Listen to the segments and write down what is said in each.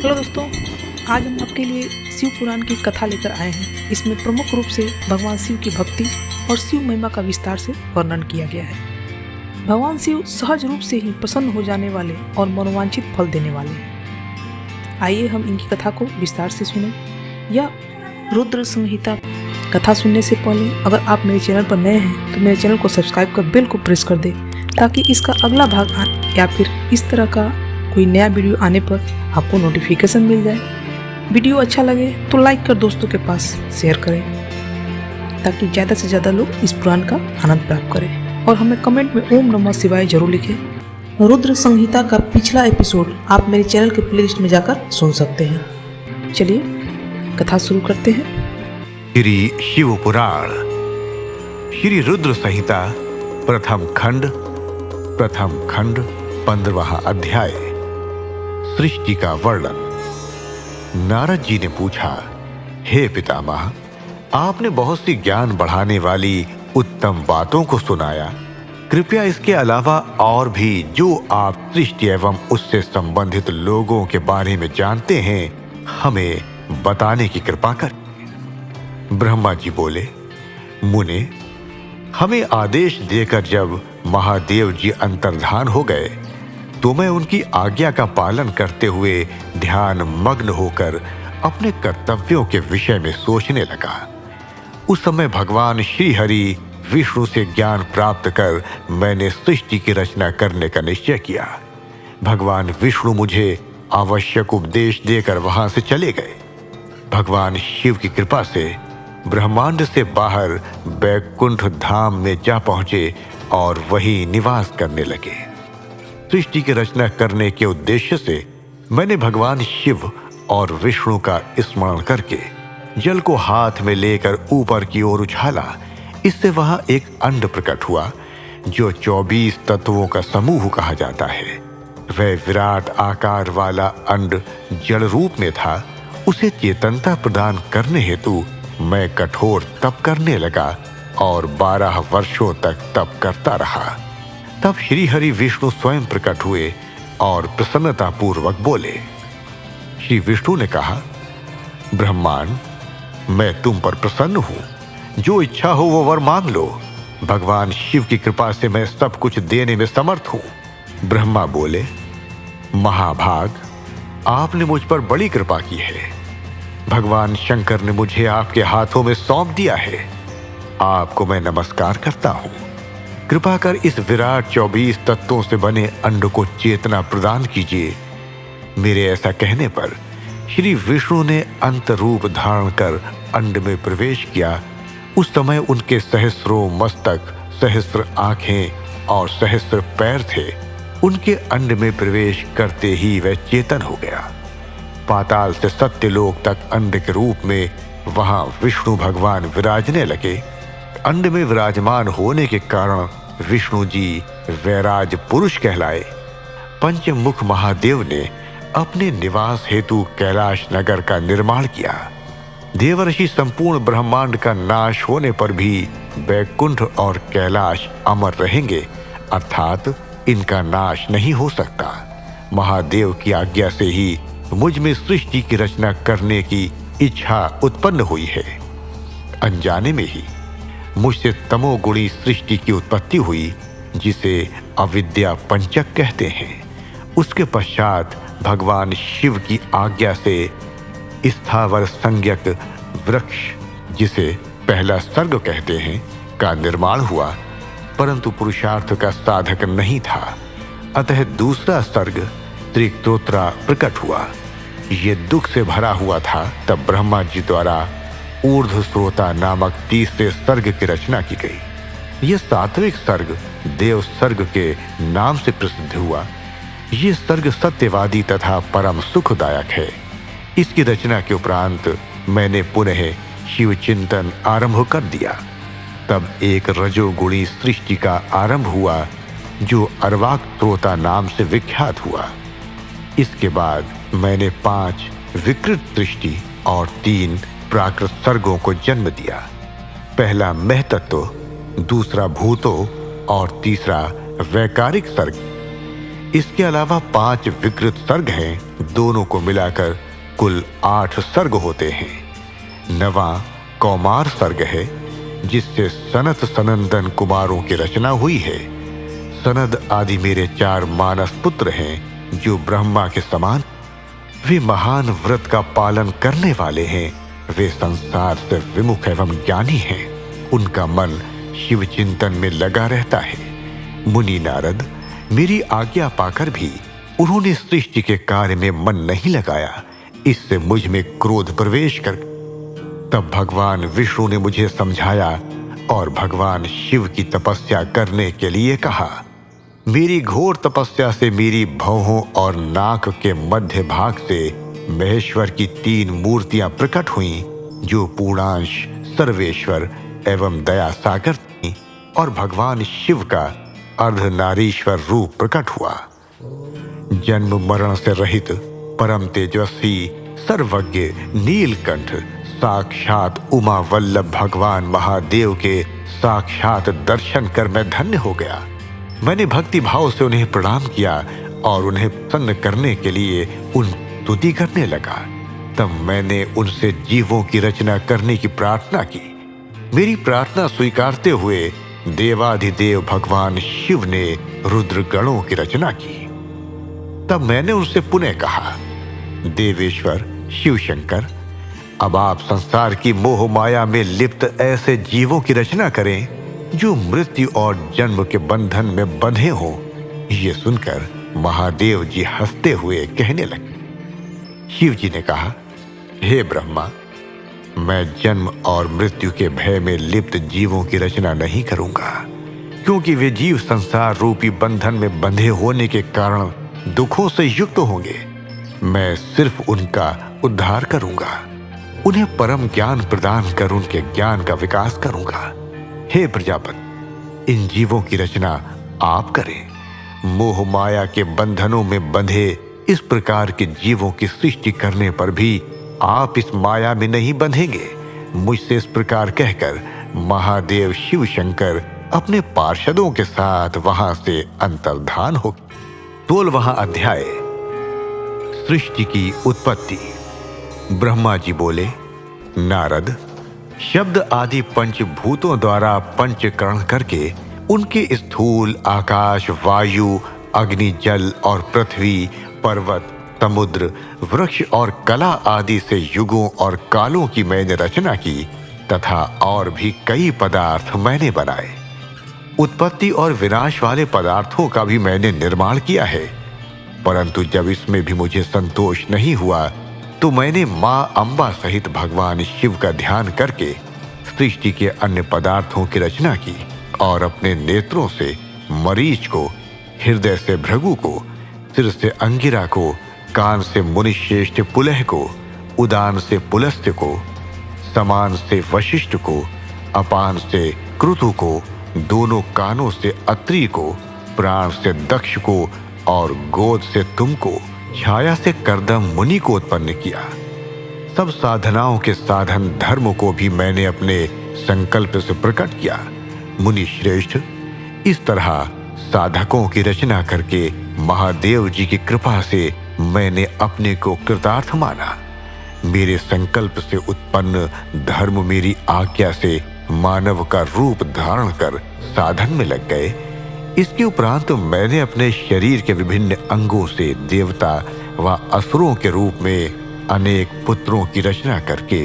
Hello दोस्तों, आज हम आपके लिए शिव पुराण की कथा लेकर आए हैं। इसमें प्रमुख रूप से भगवान शिव की भक्ति और शिव महिमा का विस्तार से वर्णन किया गया है। भगवान शिव सहज रूप से ही प्रसन्न हो जाने वाले और मनोवांछित फल देने वाले हैं। आइए हम इनकी कथा को विस्तार से सुनें। यह रुद्र संहिता कथा सुनने से पहले अगर आप मेरे चैनल पर नए हैं तो मेरे चैनल को सब्सक्राइब कर बेल को प्रेस कर दें, ताकि इसका अगला भाग या फिर इस तरह का कोई नया वीडियो आने पर आपको नोटिफिकेशन मिल जाए। वीडियो अच्छा लगे तो लाइक कर दोस्तों के पास शेयर करें, ताकि ज़्यादा से ज़्यादा लोग इस पुराण का आनंद प्राप्त करें। और हमें कमेंट में ओम नमः शिवाय जरूर लिखें। रुद्र संहिता का पिछला एपिसोड आप मेरे चैनल के प्लेलिस्ट में जाकर सुन सकते हैं। चलिए कथा शुरू करते हैं। श्री शिव पुराण, श्री रुद्र संहिता, प्रथम खंड 15वां अध्याय, सृष्टि का वर्णन। नारद जी ने पूछा, हे पितामह, आपने बहुत सी ज्ञान बढ़ाने वाली उत्तम बातों को सुनाया। कृपया इसके अलावा और भी जो आप सृष्टि एवं उससे संबंधित लोगों के बारे में जानते हैं, हमें बताने की कृपा कर। ब्रह्मा जी बोले, मुने, हमें आदेश देकर जब महादेव जी अंतर्धान हो गए तो मैं उनकी आज्ञा का पालन करते हुए ध्यान मग्न होकर अपने कर्तव्यों के विषय में सोचने लगा। उस समय भगवान श्री हरि विष्णु से ज्ञान प्राप्त कर मैंने सृष्टि की रचना करने का निश्चय किया। भगवान विष्णु मुझे आवश्यक उपदेश देकर वहां से चले गए। भगवान शिव की कृपा से ब्रह्मांड से बाहर बैकुंठ धाम में जा पहुंचे और वहीं निवास करने लगे। सृष्टि की रचना करने के उद्देश्य से मैंने भगवान शिव और विष्णु का स्मरण करके जल को हाथ में लेकर ऊपर की ओर उछाला। इससे वहां एक अंड प्रकट हुआ जो 24 तत्वों का समूह कहा जाता है। वह विराट आकार वाला अंड जल रूप में था। उसे चेतनता प्रदान करने हेतु मैं कठोर तप करने लगा और 12 वर्षों तक तप करता रहा। तब श्री हरि विष्णु स्वयं प्रकट हुए और प्रसन्नता पूर्वक बोले। श्री विष्णु ने कहा, ब्रह्मांड, मैं तुम पर प्रसन्न हूं। जो इच्छा हो वो वर मांग लो। भगवान शिव की कृपा से मैं सब कुछ देने में समर्थ हूं। ब्रह्मा बोले, महाभाग, आपने मुझ पर बड़ी कृपा की है। भगवान शंकर ने मुझे आपके हाथों में सौंप दिया है। आपको मैं नमस्कार करता हूं। कृपा कर इस विराट 24 तत्वों से बने अंड को चेतना प्रदान कीजिए। मेरे ऐसा कहने पर श्री विष्णु ने अंत रूप धारण कर अंड में प्रवेश किया। उस समय उनके सहस्रों मस्तक, सहस्र आंखें और सहस्र पैर थे। उनके अंड में प्रवेश करते ही वह चेतन हो गया। पाताल से सत्यलोक तक अंड के रूप में वहां विष्णु भगवान विराजने लगे। अंड में विराजमान होने के कारण विष्णु जी वैराज पुरुष कहलाए। पंचमुख महादेव ने अपने निवास हेतु कैलाश नगर का निर्माण किया। देवर्षि संपूर्ण ब्रह्मांड का नाश होने पर भी बैकुंठ और कैलाश अमर रहेंगे, अर्थात इनका नाश नहीं हो सकता। महादेव की आज्ञा से ही मुझ में सृष्टि की रचना करने की इच्छा उत्पन्न हुई है। अनजाने में ही मुझसे तमोगुणी सृष्टि की उत्पत्ति हुई, जिसे अविद्या पंचक कहते हैं। उसके पश्चात भगवान शिव की आज्ञा से स्थावर संज्ञक वृक्ष, जिसे पहला सर्ग कहते हैं, का निर्माण हुआ, परंतु पुरुषार्थ का साधक नहीं था। अतः दूसरा सर्ग त्रिक्तोत्रा प्रकट हुआ। ये दुख से भरा हुआ था। तब ब्रह्मा जी द्वारा ऊर्ध्व श्रोता नामक तीसरे सर्ग की रचना की गई। यह सात्विक सर्ग देव सर्ग के नाम से प्रसिद्ध हुआ। ये सर्ग सत्यवादी तथा परम सुखदायक है। इसकी रचना के उपरांत मैंने पुनः शिव चिंतन आरंभ कर दिया। तब एक रजोगुणी सृष्टि का आरंभ हुआ जो अर्वाक श्रोता नाम से विख्यात हुआ। इसके बाद मैंने 5 विकृत सृष्टि और 3 प्राकृत सर्गों को जन्म दिया। पहला महतत्व, दूसरा भूतों और तीसरा वैकारिक सर्ग। इसके अलावा 5 विकृत सर्ग हैं। दोनों को मिलाकर कुल 8 सर्ग होते हैं। 9वां कौमार सर्ग है, जिससे सनत सनंदन कुमारों की रचना हुई है। सनद आदि मेरे 4 मानस पुत्र हैं, जो ब्रह्मा के समान। वे महान व्रत का पालन करने वाले हैं। वे संसार से विमुख एवं ज्ञानी हैं। उनका मन शिव चिंतन में लगा रहता है। मुनि नारद मेरी आज्ञा पाकर भी उन्होंने सृष्टि के कार्य में मन नहीं लगाया। इससे मुझ में क्रोध प्रवेश कर तब भगवान विष्णु ने मुझे समझाया और भगवान शिव की तपस्या करने के लिए कहा। मेरी घोर तपस्या से मेरी भौहों और नाक के मध्य भाग से महेश्वर की 3 मूर्तियां प्रकट हुईं, जो पूर्णांश, सर्वेश्वर एवं दया सागर थीं, और भगवान शिव का अर्धनारीश्वर रूप प्रकट हुआ। जन्म मरण से रहित परम तेजस्वी सर्वज्ञ नीलकंठ साक्षात उमा वल्लभ भगवान महादेव के साक्षात दर्शन कर मैं धन्य हो गया। मैंने भक्ति भाव से उन्हें प्रणाम किया और उन्हें प्रसन्न करने के लिए उन स्तुति करने लगा। तब मैंने उनसे जीवों की रचना करने की प्रार्थना की। मेरी प्रार्थना स्वीकारते हुए देवाधिदेव भगवान शिव ने रुद्र गणों की रचना की। तब मैंने उनसे पुनः कहा, देवेश्वर शिव शंकर, अब आप संसार की मोह माया में लिप्त ऐसे जीवों की रचना करें जो मृत्यु और जन्म के बंधन में बंधे हों। ये सुनकर महादेव जी हंसते हुए कहने लगे। शिव जी ने कहा, हे ब्रह्मा, मैं जन्म और मृत्यु के भय में लिप्त जीवों की रचना नहीं करूंगा, क्योंकि वे जीव संसार रूपी बंधन में बंधे होने के कारण दुखों से युक्त होंगे। मैं सिर्फ उनका उद्धार करूंगा, उन्हें परम ज्ञान प्रदान कर उनके ज्ञान का विकास करूंगा। हे प्रजापति, इन जीवों की रचना आप करें। मोह माया के बंधनों में बंधे इस प्रकार के जीवों की सृष्टि करने पर भी आप इस माया में नहीं बंधेंगे। मुझसे इस प्रकार कहकर महादेव शिव शंकर अपने पार्षदों के साथ वहां से अंतर्धान हो। 16वां अध्याय, सृष्टि की उत्पत्ति। ब्रह्मा जी बोले, नारद, शब्द आदि पंचभूतों द्वारा पंचकरण करके उनके स्थूल आकाश, वायु, अग्नि, जल और पृथ्वी, पर्वत, समुद्र, वृक्ष और कला आदि से युगों और कालों की मैंने रचना की तथा और भी कई पदार्थ मैंने बनाए। उत्पत्ति और विनाश वाले पदार्थों का भी मैंने निर्माण किया है, परंतु जब इसमें भी मुझे संतोष नहीं हुआ तो मैंने मां अंबा सहित भगवान शिव का ध्यान करके सृष्टि के अन्य पदार्थों की रचना की और अपने नेत्रों से मरीच को, हृदय से भृगु को, सिर से अंगिरा को, कान से मुनिश्रेष्ठ पुलह को, उदान से पुलस्त्य को, समान से वशिष्ठ को, अपान से क्रतु को, दोनों कानों से अत्रि को, प्राण से दक्ष को और गोद से तुमको, छाया से करदम मुनि को उत्पन्न किया। सब साधनाओं के साधन धर्म को भी मैंने अपने संकल्प से प्रकट किया। मुनि श्रेष्ठ, इस तरह साधकों की रचना करके महादेव जी की कृपा से मैंने अपने को कृतार्थ माना। मेरे संकल्प से उत्पन्न धर्म मेरी आज्ञा से मानव का रूप धारण कर साधन में लग गए। इसके उपरांत मैंने अपने शरीर के विभिन्न अंगों से देवता व असुरों के रूप में अनेक पुत्रों की रचना करके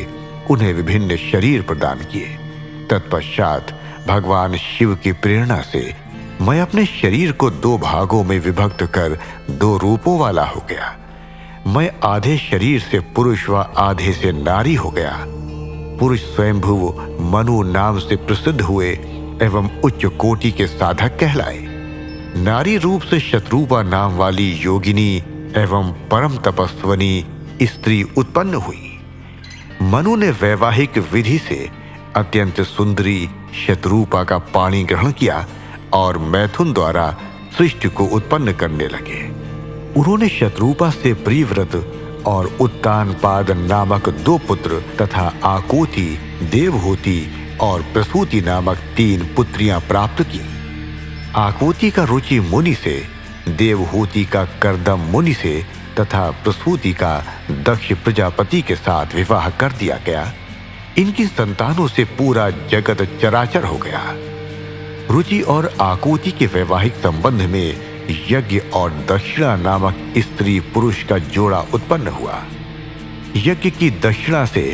उन्हें विभिन्न शरीर प्रदान किए। तत्पश्चात भगवान शिव की प्रेरणा से मैं अपने शरीर को 2 भागों में विभक्त कर 2 रूपों वाला हो गया। मैं आधे शरीर से पुरुष व आधे से नारी हो गया। पुरुष स्वयंभुव मनु नाम से प्रसिद्ध हुए एवं उच्च कोटि के साधक कहलाए। नारी रूप से शत्रुपा नाम वाली योगिनी एवं परम तपस्विनी स्त्री उत्पन्न हुई। मनु ने वैवाहिक विधि से अत्यंत सुंदरी शत्रुपा का पाणी ग्रहण किया और मैथुन द्वारा सृष्टि को उत्पन्न करने लगे। उन्होंने शत्रुपा से प्रियव्रत और उत्तानपाद नामक 2 पुत्र तथा आकोति, देवहूति और प्रसूति नामक 3 पुत्रियां प्राप्त की। आकोति का रुचि मुनि से, देवहूति का कर्दम मुनि से तथा प्रसूति का दक्ष प्रजापति के साथ विवाह कर दिया गया। इनकी संतानों से पूरा जगत चराचर हो गया। रुचि और आकुति के वैवाहिक संबंध में यज्ञ और दक्षिणा नामक स्त्री पुरुष का जोड़ा उत्पन्न हुआ। यज्ञ की दक्षिणा से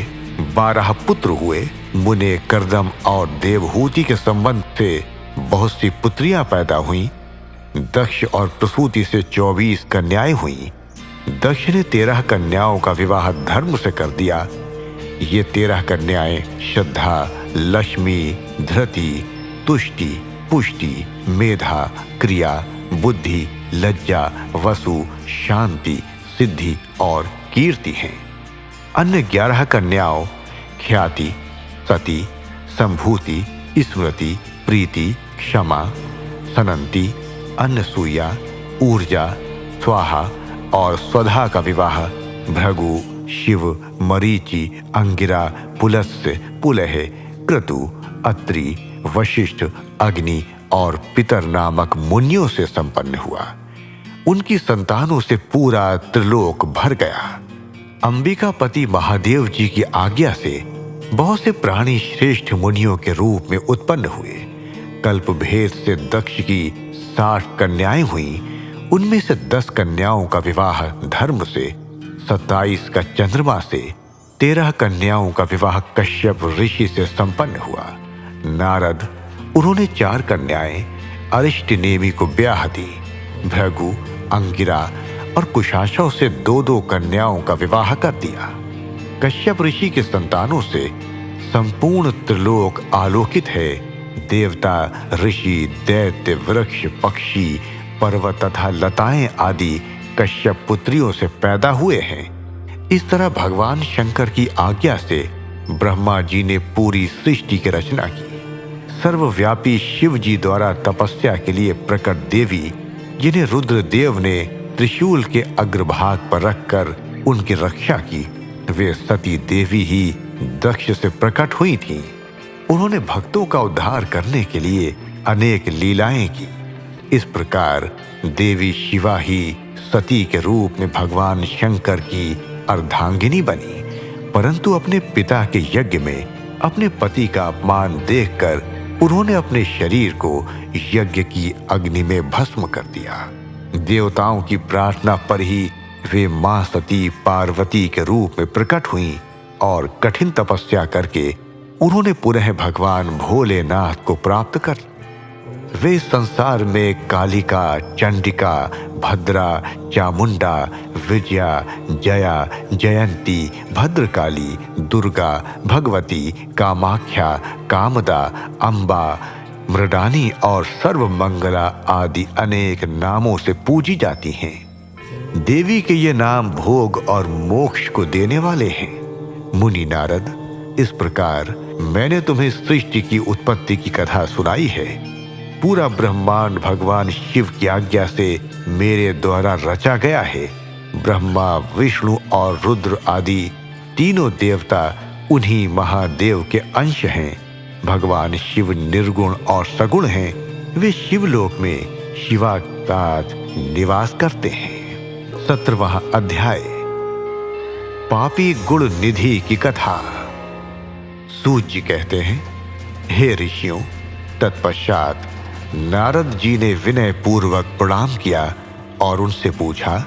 12 पुत्र हुए। मुने, कर्दम और देवहूति के संबंध से बहुत सी पुत्रियां पैदा हुईं। दक्ष और प्रसूति से 24 कन्याएं हुईं। दक्ष ने 13 कन्याओं का विवाह धर्म से कर दिया। ये 13 कन्याएं श्रद्धा, लक्ष्मी, धृति, तुष्टि, पुष्टि, मेधा, क्रिया, बुद्धि, लज्जा, वसु, शांति, सिद्धि और कीर्ति हैं। अन्य 11 कन्याओं ख्याति, सती, संभूति, स्मृति, प्रीति, क्षमा, सनंती, अन्नसूया, ऊर्जा, स्वाहा और स्वधा का विवाह भृगु, शिव, मरीचि, अंगिरा, पुलस्त्य, पुलह, क्रतु, अत्रि, वशिष्ठ, अग्नि और पितर नामक मुनियों से संपन्न हुआ। उनकी संतानों से पूरा त्रिलोक भर गया। अंबिकापति महादेव जी की आज्ञा से बहुत से प्राणी श्रेष्ठ मुनियों के रूप में उत्पन्न हुए। कल्प भेद से दक्ष की 60 कन्याएं हुईं। उनमें से 10 कन्याओं का विवाह धर्म से, 27 का चंद्रमा से, 13 कन्याओं का विवाह कश्यप ऋषि से संपन्न हुआ। नारद, उन्होंने 4 कन्याएं अरिष्टनेमि को ब्याह दी। भृगु, अंगिरा और कुशाशव से 2-2 कन्याओं का विवाह कर दिया। कश्यप ऋषि के संतानों से संपूर्ण त्रिलोक आलोकित है। देवता, ऋषि, दैत्य, वृक्ष, पक्षी, पर्वत तथा लताएं आदि कश्यप पुत्रियों से पैदा हुए हैं। इस तरह भगवान शंकर की आज्ञा से ब्रह्मा जी ने पूरी सृष्टि की रचना की। सर्वव्यापी शिव जी द्वारा तपस्या के लिए प्रकट देवी, जिन्हें रुद्रदेव ने त्रिशूल के अग्रभाग पर रखकर उनकी रक्षा की, वे सती देवी ही दक्ष से प्रकट हुई थीं। उन्होंने भक्तों का उद्धार करने के लिए अनेक लीलाएं की। इस प्रकार देवी शिवा ही सती के रूप में भगवान शंकर की अर्धांगिनी बनी। परंतु अपने पिता के यज्ञ में अपने पति का अपमान देखकर उन्होंने अपने शरीर को यज्ञ की अग्नि में भस्म कर दिया। देवताओं की प्रार्थना पर ही वे मां सती पार्वती के रूप में प्रकट हुईं और कठिन तपस्या करके उन्होंने पुनः भगवान भोलेनाथ को प्राप्त कर। वे संसार में कालिका, चंडिका, भद्रा, चामुंडा, विजया, जया, जयंती, भद्रकाली, दुर्गा, भगवती, कामाख्या, कामदा, अंबा, मृडानी और सर्वमंगला आदि अनेक नामों से पूजी जाती हैं। देवी के ये नाम भोग और मोक्ष को देने वाले हैं। मुनि नारद, इस प्रकार मैंने तुम्हें सृष्टि की उत्पत्ति की कथा सुनाई है। पूरा ब्रह्मांड भगवान शिव की आज्ञा से मेरे द्वारा रचा गया है। ब्रह्मा, विष्णु और रुद्र आदि तीनों देवता उन्हीं महादेव के अंश हैं। भगवान शिव निर्गुण और सगुण हैं। वे शिवलोक में शिवा के साथ निवास करते हैं। 17वां अध्याय, पापी गुण निधि की कथा। सूत जी कहते हैं, हे ऋषियों, तत्पश्चात नारद जी ने विनय पूर्वक प्रणाम किया और उनसे पूछा,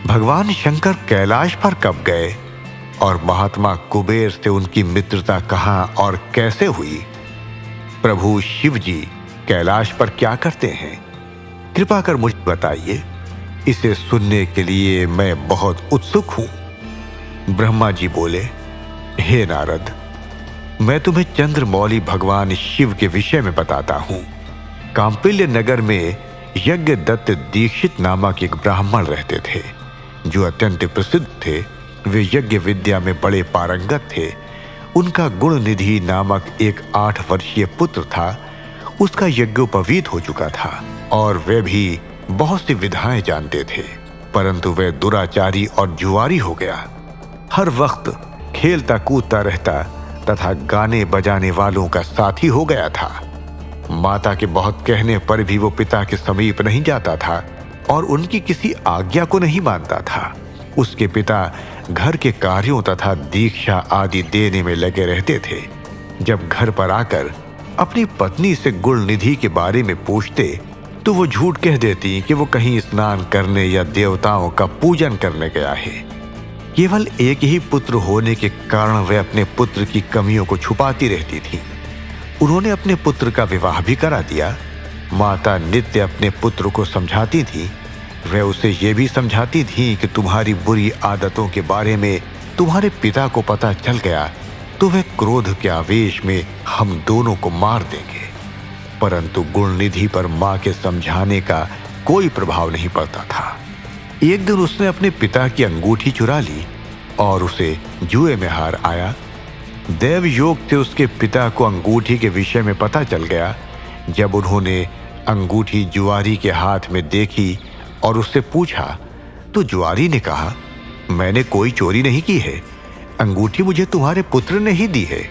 भगवान शंकर कैलाश पर कब गए और महात्मा कुबेर से उनकी मित्रता कहां और कैसे हुई? प्रभु शिव जी कैलाश पर क्या करते हैं? कृपा कर मुझे बताइए। इसे सुनने के लिए मैं बहुत उत्सुक हूं। ब्रह्मा जी बोले, हे नारद, मैं तुम्हें चंद्रमौली भगवान शिव के विषय में बताता हूं। कांपिल्य नगर में यज्ञ दत्त दीक्षित नामक एक ब्राह्मण रहते थे, जो अत्यंत प्रसिद्ध थे। वे यज्ञ विद्या में बड़े पारंगत थे। उनका गुण निधि नामक एक 8 वर्षीय पुत्र था। उसका यज्ञोपवीत हो चुका था और वे भी बहुत सी विधाएं जानते थे, परंतु वह दुराचारी और जुआरी हो गया। हर वक्त खेलता कूदता रहता तथा गाने बजाने वालों का साथी हो गया था। माता के बहुत कहने पर भी वो पिता के समीप नहीं जाता था और उनकी किसी आज्ञा को नहीं मानता था। उसके पिता घर के कार्यों तथा दीक्षा आदि देने में लगे रहते थे। जब घर पर आकर अपनी पत्नी से गुणनिधि के बारे में पूछते तो वो झूठ कह देती कि वो कहीं स्नान करने या देवताओं का पूजन करने गया है। केवल एक ही पुत्र होने के कारण वे अपने पुत्र की कमियों को छुपाती रहती थी। उन्होंने अपने पुत्र का विवाह भी करा दिया। माता नित्य अपने पुत्र को समझाती थी। वह उसे ये भी समझाती थी कि तुम्हारी बुरी आदतों के बारे में तुम्हारे पिता को पता चल गया तो वह क्रोध के आवेश में हम दोनों को मार देंगे। परंतु गुणनिधि पर मां के समझाने का कोई प्रभाव नहीं पड़ता था। एक दिन उसने अपने पिता की अंगूठी चुरा ली और उसे जुए में हार आया। देव योग से उसके पिता को अंगूठी के विषय में पता चल गया। जब उन्होंने अंगूठी जुआरी के हाथ में देखी और उससे पूछा तो जुआरी ने कहा, मैंने कोई चोरी नहीं की है, अंगूठी मुझे तुम्हारे पुत्र ने ही दी है।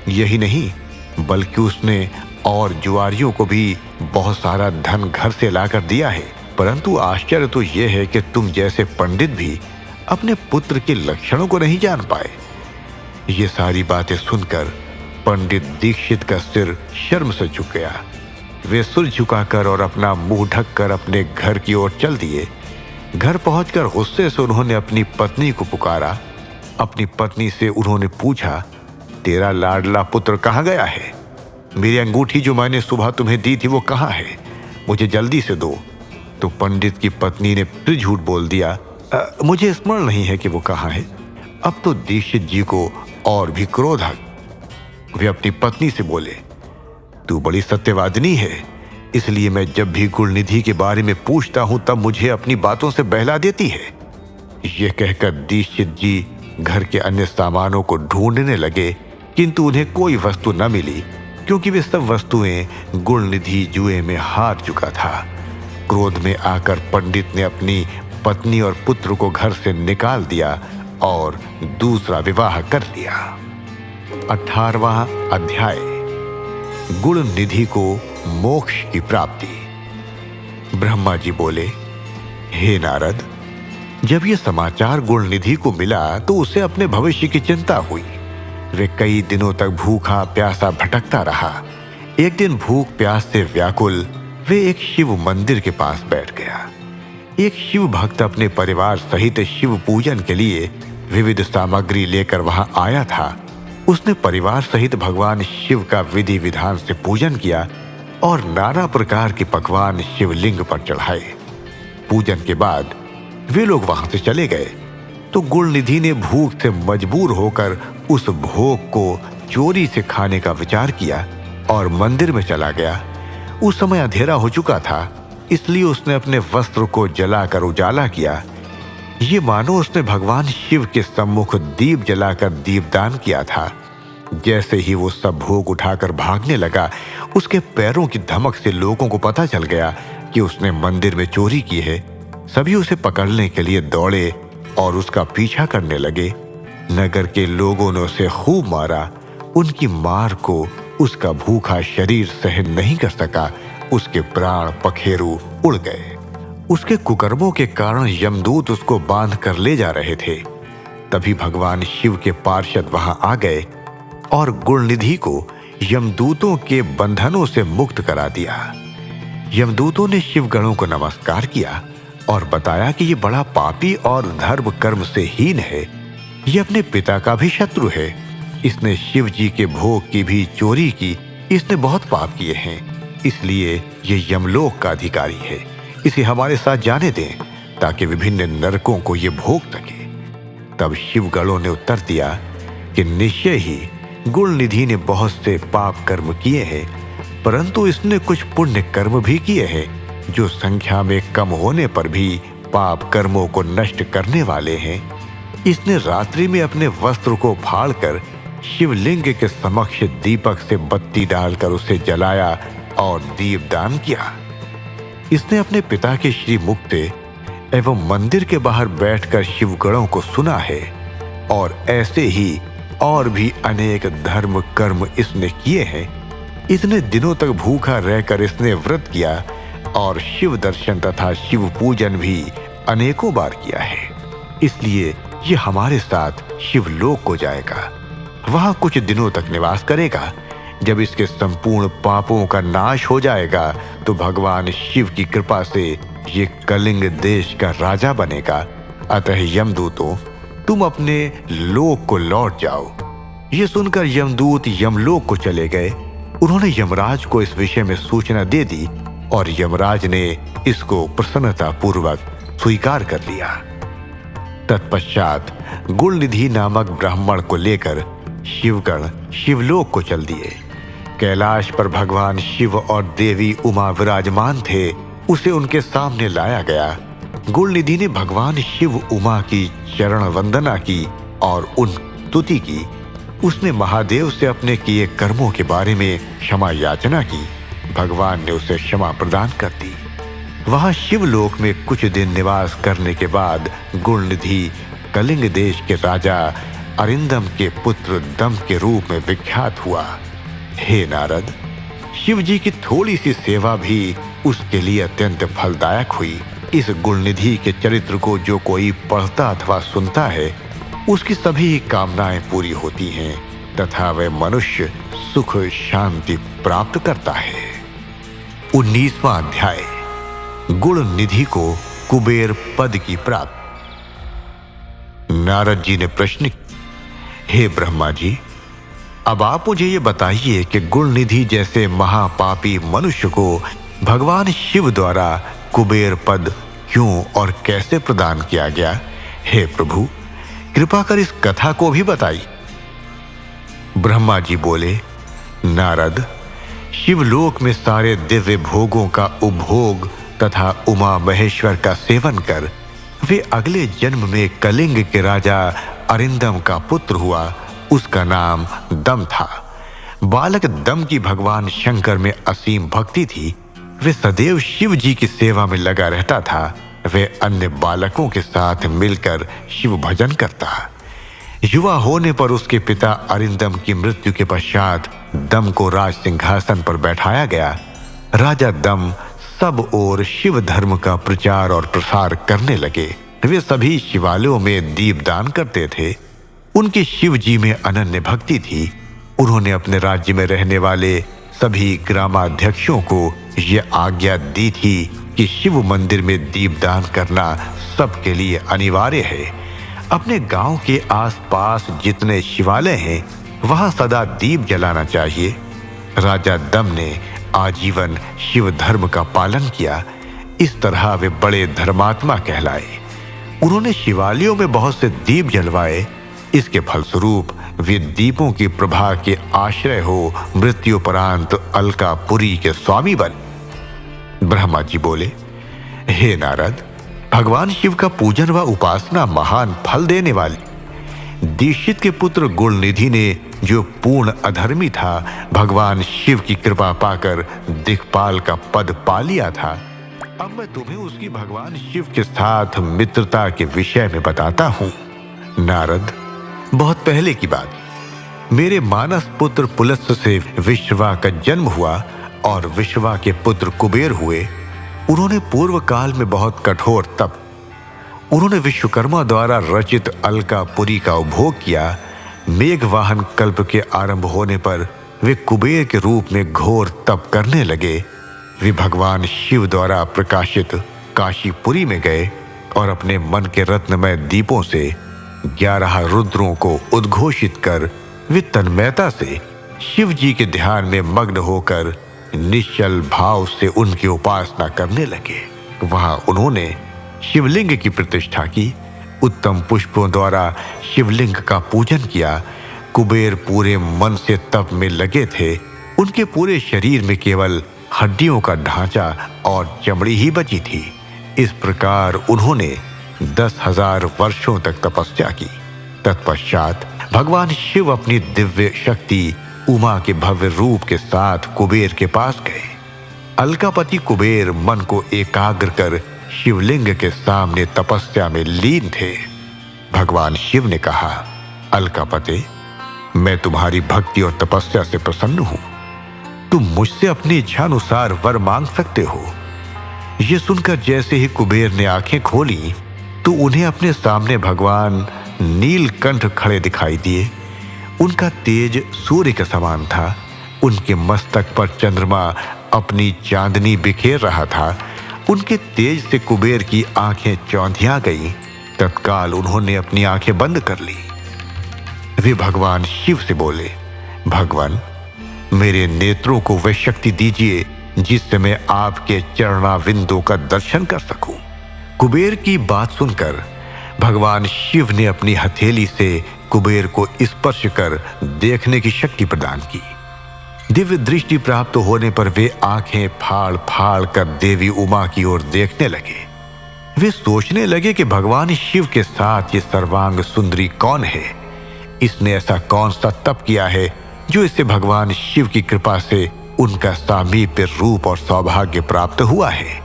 यही नहीं बल्कि उसने और जुआरियों को भी बहुत सारा धन घर से लाकर दिया है। परंतु आश्चर्य तो यह है कि तुम जैसे पंडित भी अपने पुत्र के लक्षणों को नहीं जान पाए। ये सारी बातें सुनकर पंडित दीक्षित का सिर शर्म से झुक गया। वे सिर झुकाकर और अपना मुंह ढककर अपने घर की ओर चल दिए। घर पहुंचकर गुस्से से उन्होंने अपनी पत्नी को पुकारा। अपनी पत्नी से उन्होंने पूछा, तेरा लाडला पुत्र कहाँ गया है? मेरी अंगूठी जो मैंने सुबह तुम्हें दी थी वो कहाँ है? मुझे जल्दी से दो। तो पंडित की पत्नी ने फिर झूठ बोल दिया, मुझे स्मरण नहीं है कि वो कहाँ है। अब तो दीक्षित जी को और भी क्रोध आ। वे अपनी पत्नी से बोले, तू बड़ी सत्यवादिनी है, इसलिए मैं जब भी गुणनिधि के बारे में पूछता हूं तब मुझे अपनी बातों से बहला देती है। यह कहकर दीक्षित जी घर के अन्य सामानों को ढूंढने लगे, किंतु उन्हें कोई वस्तु न मिली क्योंकि वे सब वस्तुएं गुणनिधि जुए में हार चुका था। क्रोध में आकर पंडित ने अपनी पत्नी और पुत्र को घर से निकाल दिया और दूसरा विवाह कर लिया। 18वां अध्याय, गुणनिधि को मोक्ष की प्राप्ति। ब्रह्मा जी बोले, हे नारद, जब ये समाचार गुणनिधि को मिला तो उसे अपने भविष्य की चिंता हुई। वे कई दिनों तक भूखा प्यासा भटकता रहा। एक दिन भूख प्यास से व्याकुल वे एक शिव मंदिर के पास बैठ गया। एक शिव भक्त अपने परिवार सहित शिव पूजन के लिए विविध सामग्री लेकर वहां आया था। उसने परिवार सहित भगवान शिव का विधि विधान से पूजन किया और नाना प्रकार के पकवान शिवलिंग पर चढ़ाए। पूजन के बाद वे लोग वहां से चले गए तो गुणनिधि ने भूख से मजबूर होकर उस भोग को चोरी से खाने का विचार किया और मंदिर में चला गया। उस समय अंधेरा हो चुका था, इसलिए उसने अपने वस्त्र को जलाकर उजाला किया। ये मानो उसने भगवान शिव के सम्मुख दीप जलाकर दीपदान किया था। जैसे ही वो सब भोग उठाकर भागने लगा, उसके पैरों की धमक से लोगों को पता चल गया कि उसने मंदिर में चोरी की है। सभी उसे पकड़ने के लिए दौड़े और उसका पीछा करने लगे। नगर के लोगों ने उसे खूब मारा। उनकी मार को उसका भूखा शरीर सहन नहीं कर सका। उसके प्राण पखेरु उड़ गए। उसके कुकर्मों के कारण यमदूत उसको बांध कर ले जा रहे थे। तभी भगवान शिव के पार्षद वहां आ गए और गुणनिधि को यमदूतों के बंधनों से मुक्त करा दिया। यमदूतों ने शिवगणों को नमस्कार किया और बताया कि ये बड़ा पापी और धर्म कर्म से हीन है। ये अपने पिता का भी शत्रु है। इसने शिव जी के भोग की भी चोरी की। इसने बहुत पाप किए हैं, इसलिए ये यमलोक का अधिकारी है। इसे हमारे साथ जाने दें ताकि विभिन्न नरकों को ये भोग सके। तब शिवगणों ने उत्तर दिया कि निश्चय ही गुणनिधि ने बहुत से पाप कर्म किए हैं, परंतु इसने कुछ पुण्य कर्म भी किए हैं जो संख्या में कम होने पर भी पाप कर्मों को नष्ट करने वाले हैं। इसने रात्रि में अपने वस्त्र को फाड़कर शिवलिंग के समक्ष दीपक से बत्ती डालकर उसे जलाया और दीपदान किया। इसने अपने पिता के श्री मुक्ते एवं मंदिर के बाहर बैठकर शिवगणों को सुना है और ऐसे ही और भी अनेक धर्म कर्म इसने किए हैं। इतने दिनों तक भूखा रहकर इसने व्रत किया और शिव दर्शन तथा शिव पूजन भी अनेकों बार किया है। इसलिए ये हमारे साथ शिवलोक को जाएगा, वहां कुछ दिनों तक निवास करेगा। जब इसके संपूर्ण पापों का नाश हो जाएगा तो भगवान शिव की कृपा से ये कलिंग देश का राजा बनेगा। अतः यमदूतों, तुम अपने लोक को लौट जाओ। ये सुनकर यमदूत यमलोक को चले गए। उन्होंने यमराज को इस विषय में सूचना दे दी और यमराज ने इसको प्रसन्नता पूर्वक स्वीकार कर लिया। तत्पश्चात गुणनिधि नामक ब्राह्मण को लेकर शिवगण शिवलोक को चल दिए। कैलाश पर भगवान शिव और देवी उमा विराजमान थे। उसे उनके सामने लाया गया। गुणनिधि ने भगवान शिव उमा की चरण वंदना की और उन स्तुति की। उसने महादेव से अपने किए कर्मों के बारे में क्षमा याचना की। भगवान ने उसे क्षमा प्रदान कर दी। वहां शिवलोक में कुछ दिन निवास करने के बाद गुणनिधि कलिंग देश के राजा अरिंदम के पुत्र दम के रूप में विख्यात हुआ। हे नारद, शिव जी की थोड़ी सी सेवा भी उसके लिए अत्यंत फलदायक हुई। इस गुणनिधि के चरित्र को जो कोई पढ़ता अथवा सुनता है, उसकी सभी कामनाएं पूरी होती हैं तथा वह मनुष्य सुख शांति प्राप्त करता है। 19वां अध्याय, गुणनिधि को कुबेर पद की प्राप्ति। नारद जी ने प्रश्न, हे ब्रह्मा जी, अब आप मुझे ये बताइए कि गुणनिधि जैसे महापापी मनुष्य को भगवान शिव द्वारा कुबेर पद क्यों और कैसे प्रदान किया गया। हे प्रभु, कृपा कर इस कथा को भी बताइए। ब्रह्मा जी बोले, नारद, शिवलोक में सारे दिव्य भोगों का उपभोग तथा उमा महेश्वर का सेवन कर वे अगले जन्म में कलिंग के राजा अरिंदम का पुत्र हुआ। उसका नाम दम था। बालक दम की भगवान शंकर में असीम भक्ति थी। वे सदैव शिव जी की सेवा में लगा रहता था। वे अन्य बालकों के साथ मिलकर शिव भजन करता। युवा होने पर उसके पिता अरिंदम की मृत्यु के पश्चात दम को राज सिंहासन पर बैठाया गया। राजा दम सब ओर शिव धर्म का प्रचार और प्रसार करने लगे। वे सभी शिवालयों में दीपदान करते थे। उनकी शिव जी में अनन्य भक्ति थी। उन्होंने अपने राज्य में रहने वाले सभी ग्रामाध्यक्षों को यह आज्ञा दी थी कि शिव मंदिर में दीपदान करना सबके लिए अनिवार्य है। अपने गांव के आसपास जितने शिवालय हैं, वहां सदा दीप जलाना चाहिए। राजा दम ने आजीवन शिव धर्म का पालन किया। इस तरह वे बड़े धर्मात्मा कहलाए। उन्होंने शिवालयों में बहुत से दीप जलवाए। इसके फलस्वरूप वे दीपों की प्रभा के आश्रय हो मृत्युपरांत अलकापुरी के स्वामी बने। ब्रह्मा जी बोले, हे नारद, भगवान शिव का पूजन व उपासना महान फल देने वाली। दीक्षित के पुत्र गुणनिधि ने, जो पूर्ण अधर्मी था, भगवान शिव की कृपा पाकर दिक्पाल का पद पा लिया था। अब मैं तुम्हें उसकी भगवान शिव के साथ मित्रता के विषय में बताता हूं। नारद, बहुत पहले की बात, मेरे मानस पुत्र पुलस्त्य से विश्रवा का जन्म हुआ और विश्रवा के पुत्र कुबेर हुए। उन्होंने पूर्व काल में बहुत कठोर तप। उन्होंने विश्वकर्मा द्वारा रचित अलकापुरी का उपभोग किया। मेघवाहन कल्प के आरंभ होने पर वे कुबेर के रूप में घोर तप करने लगे। वे भगवान शिव द्वारा प्रकाशित काशीपुरी में गए और अपने मन के रत्नमय दीपों से 11 रुद्रों को उद्घोषित कर वे तन्मयता से शिव जी के ध्यान में मग्न होकर निश्चल भाव से उनकी उपासना करने लगे। वहां उन्होंने शिवलिंग की प्रतिष्ठा की। उत्तम पुष्पों द्वारा शिवलिंग का पूजन किया। कुबेर पूरे मन से तप में लगे थे। उनके पूरे शरीर में केवल हड्डियों का ढांचा और चमड़ी ही बची थी। इस प्रकार उन्होंने 10,000 वर्षों तक तपस्या की। तत्पश्चात भगवान शिव अपनी दिव्य शक्ति उमा के भव्य रूप के साथ कुबेर के पास गए। अलकापति कुबेर मन को एकाग्र कर शिवलिंग के सामने तपस्या में लीन थे। भगवान शिव ने कहा, अलकापति, मैं तुम्हारी भक्ति और तपस्या से प्रसन्न हूं। तुम मुझसे अपनी इच्छा अनुसार वर मांग सकते हो। यह सुनकर जैसे ही कुबेर ने आंखें खोली तो उन्हें अपने सामने भगवान नीलकंठ खड़े दिखाई दिए। उनका तेज सूर्य के समान था। उनके मस्तक पर चंद्रमा अपनी चांदनी बिखेर रहा था। उनके तेज से कुबेर की आंखें चौंधिया गईं। तत्काल उन्होंने अपनी आंखें बंद कर ली। वे भगवान शिव से बोले, भगवान, मेरे नेत्रों को वह शक्ति दीजिए जिससे मैं आपके चरणाविंदों का दर्शन कर सकूं। कुबेर की बात सुनकर भगवान शिव ने अपनी हथेली से कुबेर को स्पर्श कर देखने की शक्ति प्रदान की। दिव्य दृष्टि प्राप्त होने पर वे आंखें फाड़ फाड़ कर देवी उमा की ओर देखने लगे। वे सोचने लगे कि भगवान शिव के साथ ये सर्वांग सुंदरी कौन है। इसने ऐसा कौन सा तप किया है जो इससे भगवान शिव की कृपा से उनका सामीप्य रूप और सौभाग्य प्राप्त हुआ है।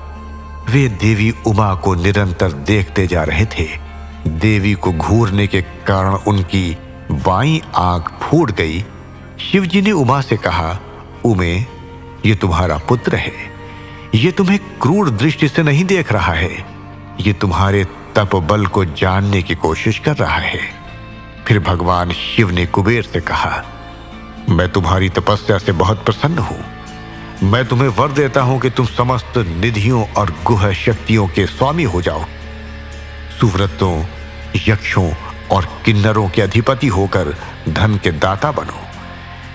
वे देवी उमा को निरंतर देखते जा रहे थे। देवी को घूरने के कारण उनकी बाईं आंख फूट गई। शिवजी ने उमा से कहा, उमे, ये तुम्हारा पुत्र है। ये तुम्हें क्रूर दृष्टि से नहीं देख रहा है। ये तुम्हारे तप बल को जानने की कोशिश कर रहा है। फिर भगवान शिव ने कुबेर से कहा, मैं तुम्हारी तपस्या से बहुत प्रसन्न हूं। मैं तुम्हें वर देता हूं कि तुम समस्त निधियों और गुह शक्तियों के स्वामी हो जाओ। सुव्रतों, यक्षों और किन्नरों के अधिपति होकर धन के दाता बनो।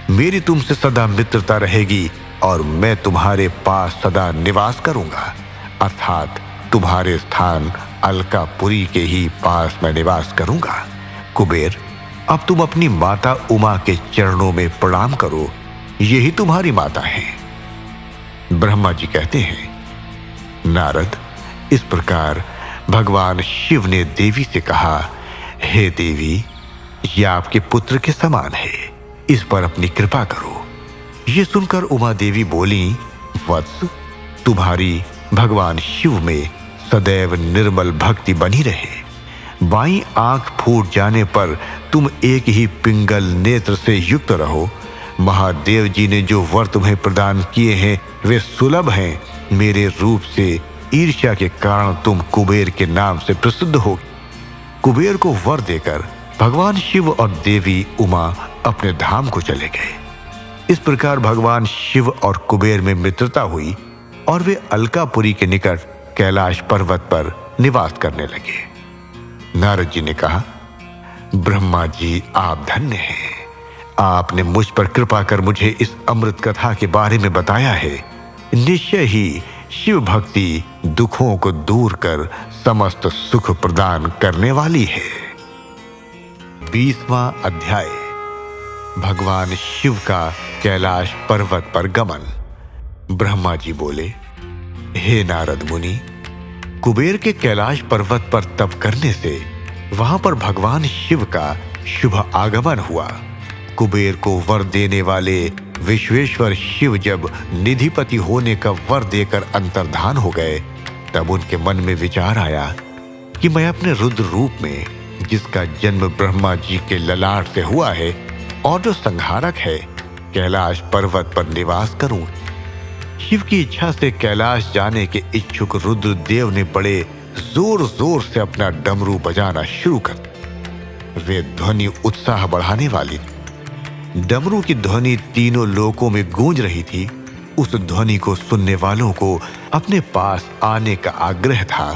मेरी तुमसे सदा मित्रता रहेगी और मैं तुम्हारे पास सदा निवास करूंगा, अर्थात तुम्हारे स्थान अलकापुरी के ही पास मैं निवास करूंगा। कुबेर, अब तुम अपनी माता उमा के चरणों में प्रणाम करो। यही तुम्हारी माता है। ब्रह्मा जी कहते हैं, नारद, इस प्रकार भगवान शिव ने देवी से कहा, हे देवी, यह आपके पुत्र के समान है। इस पर अपनी कृपा करो। ये सुनकर उमा देवी बोली, वत्स, तुम्हारी भगवान शिव में सदैव निर्मल भक्ति बनी रहे। बाईं आंख फूट जाने पर तुम एक ही पिंगल नेत्र से युक्त रहो। महादेव जी ने जो वर तुम्हें प्रदान किए हैं वे सुलभ हैं। मेरे रूप से ईर्ष्या के कारण तुम कुबेर के नाम से प्रसिद्ध हो। कुबेर को वर देकर भगवान शिव और देवी उमा अपने धाम को चले गए। इस प्रकार भगवान शिव और कुबेर में मित्रता हुई और वे अलकापुरी के निकट कैलाश पर्वत पर निवास करने लगे। नारद जी ने कहा, ब्रह्मा जी, आप धन्य हैं। आपने मुझ पर कृपा कर मुझे इस अमृत कथा के बारे में बताया है। निश्चय ही शिव भक्ति दुखों को दूर कर समस्त सुख प्रदान करने वाली है। 20वां अध्याय, भगवान शिव का कैलाश पर्वत पर गमन। ब्रह्मा जी बोले, हे नारद मुनि, कुबेर के कैलाश पर्वत पर तप करने से वहां पर भगवान शिव का शुभ आगमन हुआ। कुबेर को वर देने वाले विश्वेश्वर शिव जब निधिपति होने का वर देकर अंतर्धान हो गए, तब उनके मन में विचार आया कि मैं अपने रुद्र रूप में, जिसका जन्म ब्रह्मा जी के ललाट से हुआ है और जो संहारक है, कैलाश पर्वत पर निवास करूं। शिव की इच्छा से कैलाश जाने के इच्छुक रुद्रदेव ने बड़े जोर जोर से अपना डमरू बजाना शुरू कर। वे ध्वनि उत्साह बढ़ाने वाली थी। डमरू की ध्वनि तीनों लोकों में गूंज रही थी। उस ध्वनि को सुनने वालों को अपने पास आने का आग्रह था।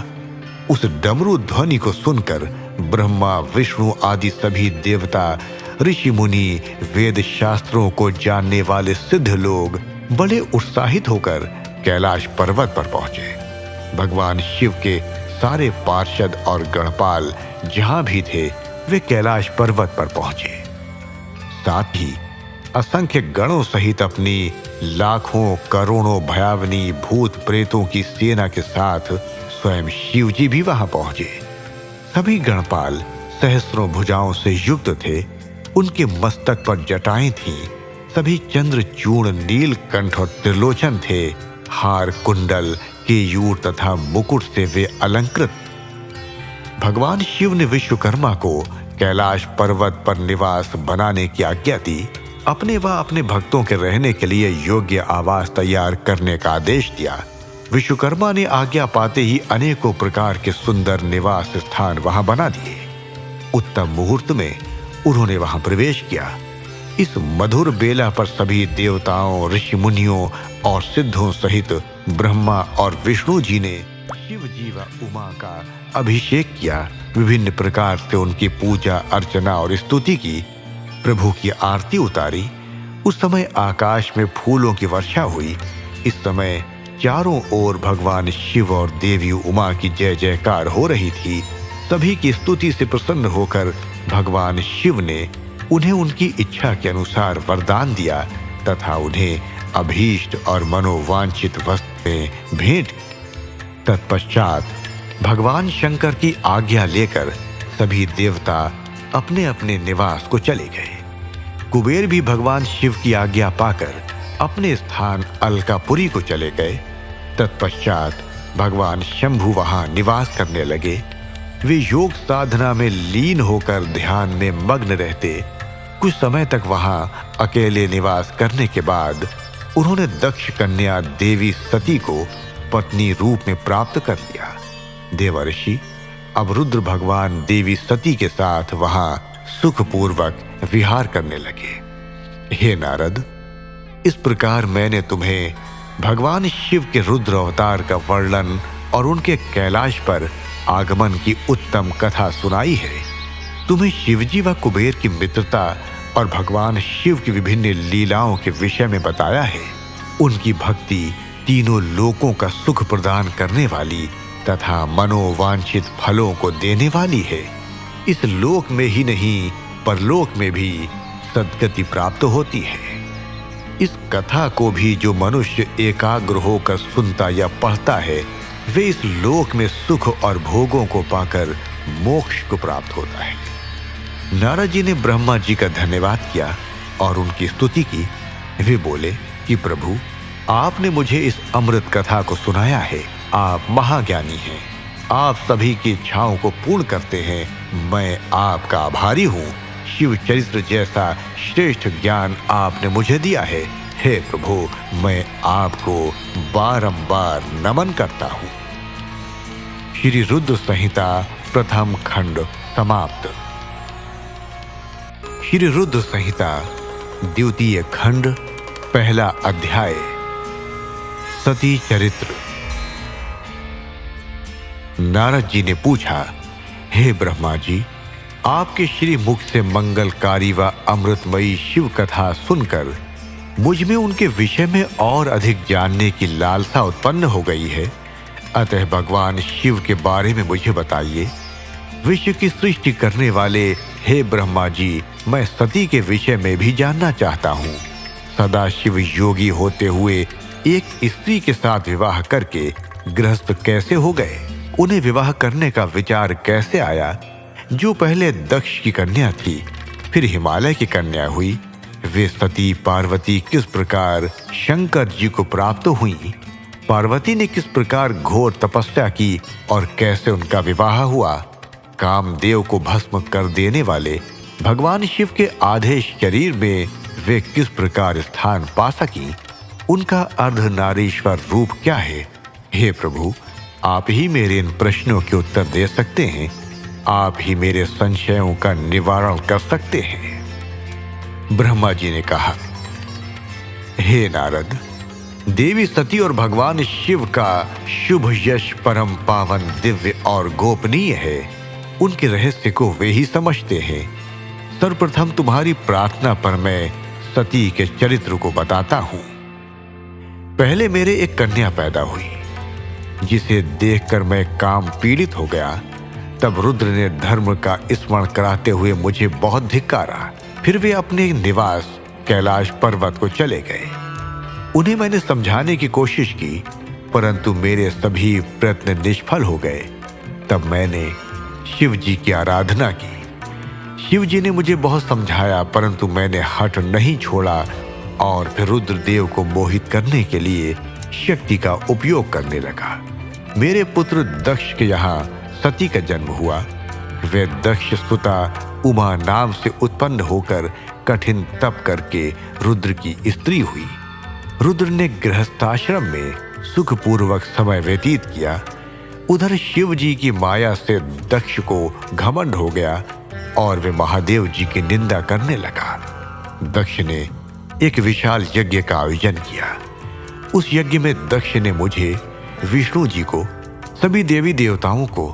उस डमरू ध्वनि को सुनकर ब्रह्मा, विष्णु आदि सभी देवता, ऋषि मुनि, वेद शास्त्रों को जानने वाले सिद्ध लोग बड़े उत्साहित होकर कैलाश पर्वत पर पहुंचे। भगवान शिव के सारे पार्षद और गणपाल जहां भी थे, वे कैलाश पर्वत पर पहुंचे। साथ ही असंख्य गणों सहित अपनी लाखों करोड़ों भयावनी भूत प्रेतों की सेना के साथ स्वयं शिव जी भी वहां पहुंचे। सभी गणपाल सहस्रों भुजाओं से युक्त थे। उनके मस्तक पर जटाएं थीं। सभी चंद्रचूर्ण, नीलकंठ और त्रिलोचन थे। हार, कुंडल, केयूर तथा मुकुट से वे अलंकृत। भगवान शिव ने विश्वकर्मा को कैलाश पर्वत पर निवास बनाने की आज्ञा दी। अपने व अपने भक्तों के रहने के लिए योग्य आवास तैयार करने का आदेश दिया। विश्वकर्मा ने आज्ञा पाते ही अनेकों प्रकार के सुंदर निवास स्थान वहां बना दिए। उत्तम मुहूर्त में उन्होंने वहां प्रवेश किया। इस मधुर बेला पर सभी देवताओं, ऋषि मुनियों और सिद्धों सहित ब्रह्मा और विष्णु जी ने शिव जी व उमा का अभिषेक किया। विभिन्न प्रकार से उनकी पूजा अर्चना और स्तुति की। प्रभु की आरती उतारी। उस समय आकाश में फूलों की वर्षा हुई। इस समय चारों ओर भगवान शिव और देवी उमा की जय जयकार हो रही थी। सभी की स्तुति से प्रसन्न होकर भगवान शिव ने उन्हें उनकी इच्छा के अनुसार वरदान दिया तथा उन्हें अभीष्ट और मनोवांछित वस्तुएं भेंट। तत्पश्चात भगवान शंकर की आज्ञा लेकर सभी देवता अपने अपने निवास को चले गए। कुबेर भी भगवान शिव की आज्ञा पाकर अपने स्थान अलकापुरी को चले गए। तत्पश्चात भगवान शंभु वहां निवास करने लगे। वे योग साधना में लीन होकर ध्यान में मग्न रहते। कुछ समय तक वहां अकेले निवास करने के बाद उन्होंने दक्ष कन्या देवी सती को पत्नी रूप में प्राप्त कर लिया। देवर्षि अब रुद्र भगवान देवी सती के साथ वहां सुखपूर्वक विहार करने लगे। हे नारद, इस प्रकार मैंने तुम्हें भगवान शिव के रुद्र अवतार का वर्णन और उनके कैलाश पर आगमन की उत्तम कथा सुनाई है। तुम्हें शिवजी व कुबेर की मित्रता और भगवान शिव की विभिन्न लीलाओं के विषय में बताया है। उनकी भक्ति तीनों लोकों का सुख प्रदान करने वाली तथा मनोवांछित फलों को देने वाली है। इस लोक में ही नहीं परलोक में भी सद्गति प्राप्त होती है। इस कथा को भी जो मनुष्य एकाग्र होकर सुनता या पढ़ता है, वे इस लोक में सुख और भोगों को पाकर मोक्ष को प्राप्त होता है। नारद जी ने ब्रह्मा जी का धन्यवाद किया और उनकी स्तुति की। वे बोले कि प्रभु, आपने मुझे इस अमृत कथा को सुनाया है। आप महाज्ञानी हैं। आप सभी की इच्छाओं को पूर्ण करते हैं। मैं आपका आभारी हूँ। शिव चरित्र जैसा श्रेष्ठ ज्ञान आपने मुझे दिया है। हे प्रभु, मैं आपको बारंबार नमन करता हूँ। श्री रुद्र संहिता प्रथम खंड समाप्त। श्री रुद्र संहिता द्वितीय खंड पहला अध्याय सती चरित्र। नारद जी ने पूछा, हे ब्रह्मा जी, आपके श्री मुख से मंगलकारी व अमृतमयी शिव कथा सुनकर मुझ में उनके विषय में और अधिक जानने की लालसा उत्पन्न हो गई है। अतः भगवान शिव के बारे में मुझे बताइए। विश्व की सृष्टि करने वाले हे ब्रह्मा जी, मैं सती के विषय में भी जानना चाहता हूँ। सदा शिव योगी होते हुए एक स्त्री के साथ विवाह करके गृहस्थ कैसे हो गए? उन्हें विवाह करने का विचार कैसे आया? जो पहले दक्ष की कन्या थी, फिर हिमालय की कन्या हुई, वे सती पार्वती किस प्रकार शंकर जी को प्राप्त हुई? पार्वती ने किस प्रकार घोर तपस्या की और कैसे उनका विवाह हुआ? कामदेव को भस्म कर देने वाले भगवान शिव के आदेश शरीर में वे किस प्रकार स्थान पा सकी? उनका अर्धनारीश्वर रूप क्या है? हे प्रभु, आप ही मेरे इन प्रश्नों के उत्तर दे सकते हैं। आप ही मेरे संशयों का निवारण कर सकते हैं। ब्रह्मा जी ने कहा, हे नारद, देवी सती और भगवान शिव का शुभ यश परम पावन दिव्य और गोपनीय है। उनके रहस्य को वे ही समझते हैं। सर्वप्रथम तुम्हारी प्रार्थना पर मैं सती के चरित्र को बताता हूं। पहले मेरे एक कन्या पैदा हुई, जिसे देखकर मैं काम पीड़ित हो गया। तब रुद्र ने धर्म का स्मरण कराते हुए मुझे बहुत धिक्कारा। फिर वे अपने निवास कैलाश पर्वत को चले गए। उन्हें मैंने समझाने की कोशिश की, परंतु मेरे सभी प्रयत्न निष्फल हो गए। तब मैंने शिव जी की आराधना की। शिव जी ने मुझे बहुत समझाया, परंतु मैंने हठ नहीं छोड़ा और फिर रुद्रदेव को मोहित करने के लिए शक्ति का उपयोग करने लगा। मेरे पुत्र दक्ष के यहाँ सती का जन्म हुआ। वे दक्ष सुता उमा नाम से उत्पन्न होकर कठिन तप करके रुद्र की स्त्री हुई। रुद्र ने गृहस्थाश्रम में सुखपूर्वक समय व्यतीत किया। उधर शिव जी की माया से दक्ष को घमंड हो गया और वे महादेव जी की निंदा करने लगा। दक्ष ने एक विशाल यज्ञ का आयोजन किया। उस यज्ञ में दक्ष ने मुझे, विष्णु जी को, सभी देवी देवताओं को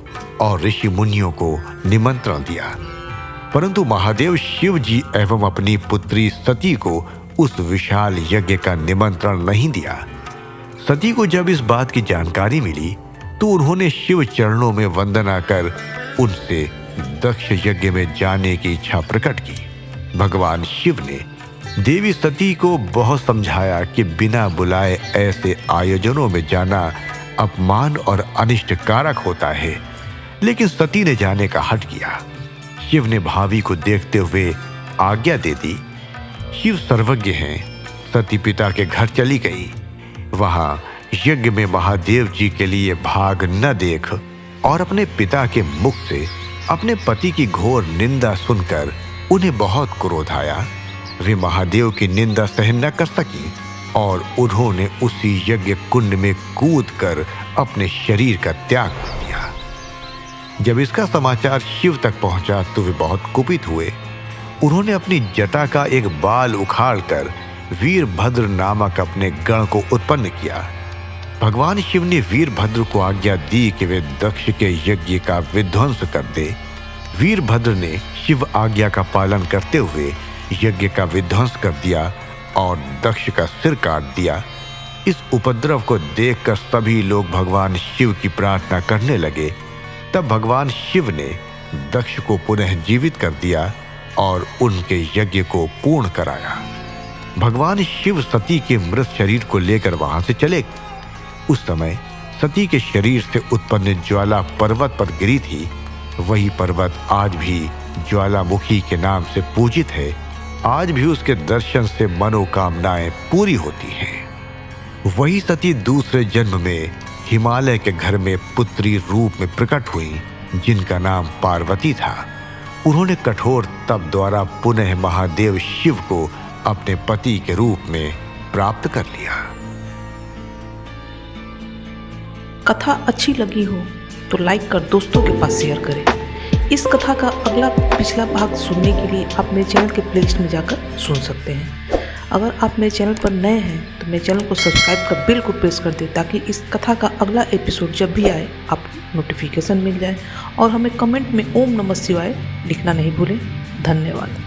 और ऋषि मुनियों को निमंत्रण दिया, परंतु महादेव शिव जी एवं अपनी पुत्री सती को उस विशाल यज्ञ का निमंत्रण नहीं दिया। सती को जब इस बात की जानकारी मिली तो उन्होंने शिव चरणों में वंदना कर उनसे दक्ष यज्ञ में जाने की इच्छा प्रकट की। भगवान शिव ने देवी सती को बहुत समझाया कि बिना बुलाए ऐसे आयोजनों में जाना अपमान और अनिष्ट कारक होता है, लेकिन सती ने जाने का हट किया। शिव ने भावी को देखते हुए आज्ञा दे दी। शिव सर्वज्ञ हैं। सती पिता के घर चली गई। वहां यज्ञ में महादेव जी के लिए भाग न देख और अपने पिता के मुख से अपने पति की घोर निंदा सुनकर उन्हें बहुत क्रोध आया। वे महादेव की निंदा सहन न कर सकी और उन्होंने उसी यज्ञ कुंड में कूदकर अपने शरीर का त्याग कर दिया। जब इसका समाचार शिव तक पहुंचा तो वे बहुत कुपित हुए। उन्होंने अपनी जटा का एक बाल उखाड़कर वीरभद्र नामक अपने गण को उत्पन्न किया। भगवान शिव ने वीरभद्र को आज्ञा दी कि वे दक्ष के यज्ञ का विध्वंस कर दे। वीरभद्र ने शिव आज्ञा का पालन करते हुए यज्ञ का विध्वंस कर दिया और दक्ष का सिर काट दिया। इस उपद्रव को देखकर सभी लोग भगवान शिव की प्रार्थना करने लगे। तब भगवान शिव ने दक्ष को पुनः जीवित कर दिया और उनके यज्ञ को पूर्ण कराया। भगवान शिव सती के मृत शरीर को लेकर वहां से चले। उस समय सती के शरीर से उत्पन्न ज्वाला पर्वत पर गिरी थी। वही पर्वत आज भी ज्वालामुखी के नाम से पूजित है। आज भी उसके दर्शन से मनोकामनाएं पूरी होती हैं। वही सती दूसरे जन्म में हिमालय के घर में पुत्री रूप में प्रकट हुई, जिनका नाम पार्वती था। उन्होंने कठोर तप द्वारा पुनः महादेव शिव को अपने पति के रूप में प्राप्त कर लिया। कथा अच्छी लगी हो तो लाइक कर दोस्तों के पास शेयर करें। इस कथा का अगला पिछला भाग सुनने के लिए आप मेरे चैनल के प्लेलिस्ट में जाकर सुन सकते हैं। अगर आप मेरे चैनल पर नए हैं तो मेरे चैनल को सब्सक्राइब कर बेल को प्रेस कर दें ताकि इस कथा का अगला एपिसोड जब भी आए आपको नोटिफिकेशन मिल जाए। और हमें कमेंट में ओम नमः शिवाय लिखना नहीं भूलें। धन्यवाद।